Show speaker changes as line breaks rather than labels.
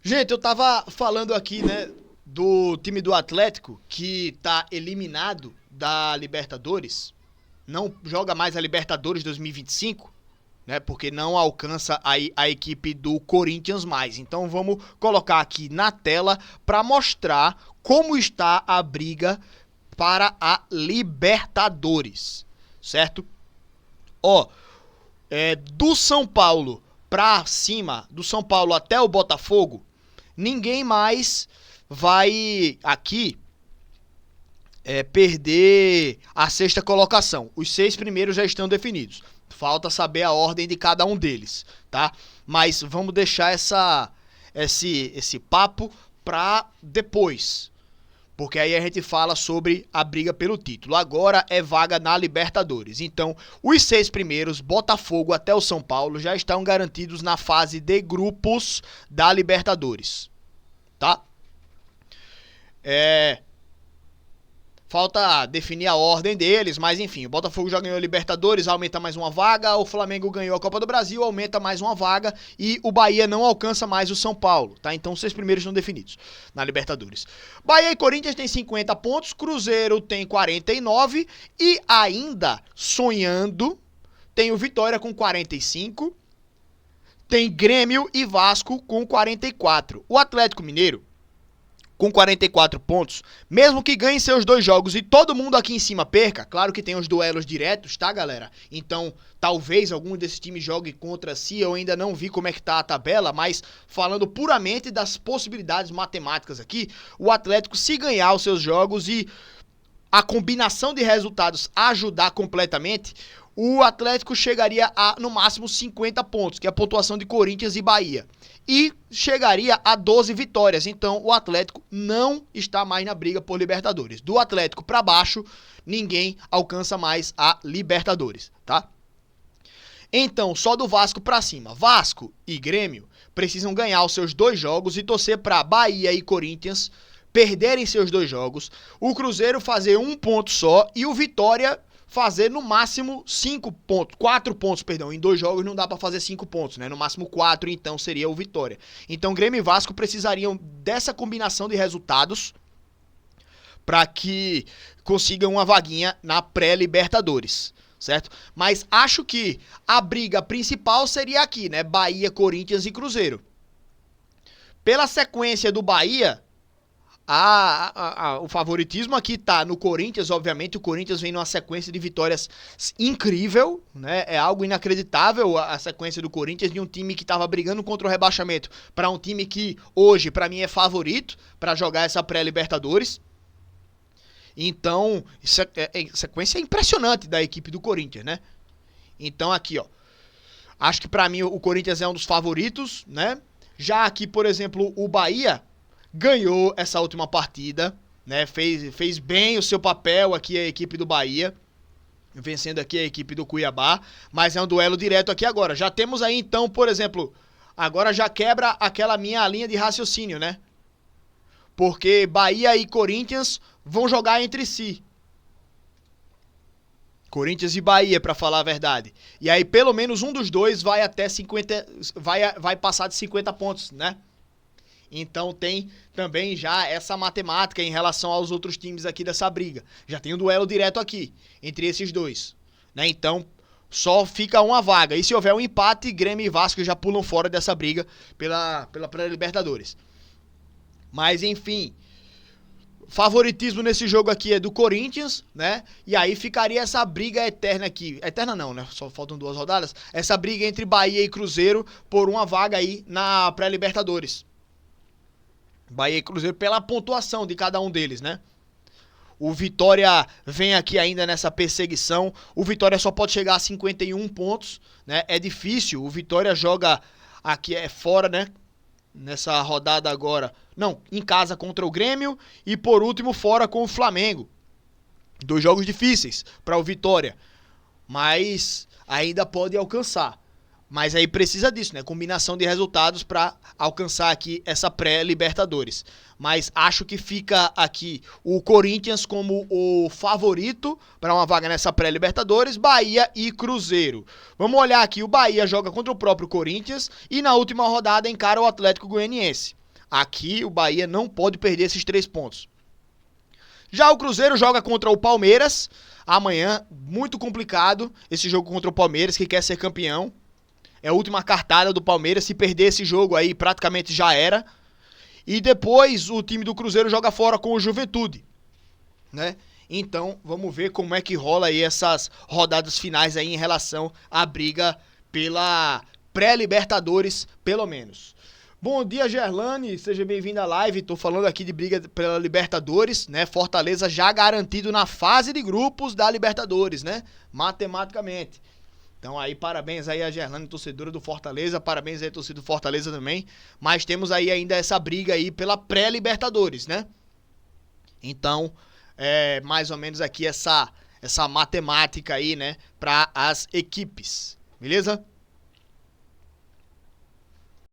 Gente, eu tava falando aqui, né, do time do Atlético que tá eliminado da Libertadores, não joga mais a Libertadores 2025, né, porque não alcança a equipe do Corinthians mais. Então vamos colocar aqui na tela para mostrar como está a briga para a Libertadores, certo? Ó, do São Paulo pra cima, do São Paulo até o Botafogo, ninguém mais vai aqui perder a sexta colocação. Os 6 primeiros já estão definidos. Falta saber a ordem de cada um deles, tá? Mas vamos deixar esse papo para depois, porque aí a gente fala sobre a briga pelo título. Agora é vaga na Libertadores. Então, os 6 primeiros, Botafogo até o São Paulo, já estão garantidos na fase de grupos da Libertadores, tá? Falta definir a ordem deles, mas enfim, o Botafogo já ganhou a Libertadores, aumenta mais uma vaga, o Flamengo ganhou a Copa do Brasil, aumenta mais uma vaga e o Bahia não alcança mais o São Paulo, tá? Então os 6 primeiros estão definidos na Libertadores. Bahia e Corinthians têm 50 pontos, Cruzeiro tem 49 e ainda sonhando tem o Vitória com 45, tem Grêmio e Vasco com 44. O Atlético Mineiro com 44 pontos, mesmo que ganhe seus 2 jogos e todo mundo aqui em cima perca, claro que tem os duelos diretos, tá, galera? Então, talvez algum desses times jogue contra si, eu ainda não vi como é que tá a tabela, mas falando puramente das possibilidades matemáticas aqui, o Atlético, se ganhar os seus jogos e a combinação de resultados ajudar completamente, o Atlético chegaria a, no máximo, 50 pontos, que é a pontuação de Corinthians e Bahia. E chegaria a 12 vitórias. Então, o Atlético não está mais na briga por Libertadores. Do Atlético para baixo, ninguém alcança mais a Libertadores, tá? Então, só do Vasco para cima. Vasco e Grêmio precisam ganhar os seus 2 jogos e torcer para Bahia e Corinthians perderem seus 2 jogos, o Cruzeiro fazer 1 ponto só e o Vitória fazer no máximo 5 pontos, 4 pontos, perdão. Em 2 jogos não dá para fazer 5 pontos, né? No máximo 4, então seria o Vitória. Então Grêmio e Vasco precisariam dessa combinação de resultados para que consigam uma vaguinha na pré-Libertadores, certo? Mas acho que a briga principal seria aqui, né? Bahia, Corinthians e Cruzeiro. Pela sequência do Bahia, o favoritismo aqui tá no Corinthians, obviamente. O Corinthians vem numa sequência de vitórias incrível, né? É algo inacreditável a sequência do Corinthians, de um time que tava brigando contra o rebaixamento para um time que hoje, para mim, é favorito para jogar essa pré-Libertadores. Então, sequência impressionante da equipe do Corinthians, né? Então aqui, ó, acho que para mim o Corinthians é um dos favoritos, né? Já aqui, por exemplo, o Bahia ganhou essa última partida, né? Fez bem o seu papel aqui a equipe do Bahia, vencendo aqui a equipe do Cuiabá, mas é um duelo direto aqui agora. Já temos aí então, por exemplo, agora já quebra aquela minha linha de raciocínio, né? Porque Bahia e Corinthians vão jogar entre si. Corinthians e Bahia, para falar a verdade. E aí pelo menos um dos dois vai até 50, vai passar de 50 pontos, né? Então tem também já essa matemática em relação aos outros times aqui dessa briga. Já tem um duelo direto aqui, entre esses dois, né? Então só fica uma vaga. E se houver um empate, Grêmio e Vasco já pulam fora dessa briga pela pré-Libertadores. Mas enfim, favoritismo nesse jogo aqui é do Corinthians, né? E aí ficaria essa briga eterna aqui. Eterna não, né? Só faltam 2 rodadas. Essa briga entre Bahia e Cruzeiro por uma vaga aí na pré-Libertadores. Bahia e Cruzeiro pela pontuação de cada um deles, né? O Vitória vem aqui ainda nessa perseguição. O Vitória só pode chegar a 51 pontos, né? É difícil. O Vitória joga aqui fora, né? Nessa rodada agora. Não, em casa contra o Grêmio e por último fora com o Flamengo. 2 jogos difíceis para o Vitória, mas ainda pode alcançar. Mas aí precisa disso, né? Combinação de resultados para alcançar aqui essa pré-Libertadores. Mas acho que fica aqui o Corinthians como o favorito para uma vaga nessa pré-Libertadores, Bahia e Cruzeiro. Vamos olhar aqui, o Bahia joga contra o próprio Corinthians e na última rodada encara o Atlético Goianiense. Aqui o Bahia não pode perder esses 3 pontos. Já o Cruzeiro joga contra o Palmeiras amanhã, muito complicado esse jogo contra o Palmeiras, que quer ser campeão. É a última cartada do Palmeiras, se perder esse jogo aí praticamente já era. E depois o time do Cruzeiro joga fora com o Juventude, né? Então vamos ver como é que rola aí essas rodadas finais aí em relação à briga pela pré-Libertadores, pelo menos. Bom dia, Gerlane, seja bem-vindo à live. Tô falando aqui de briga pela Libertadores, né? Fortaleza já garantido na fase de grupos da Libertadores, né? Matematicamente. Então aí, parabéns aí a Gerlane, torcedora do Fortaleza, parabéns aí a torcida do Fortaleza também. Mas temos aí ainda essa briga aí pela pré-Libertadores, né? Então, mais ou menos aqui essa matemática aí, né? Para as equipes, beleza?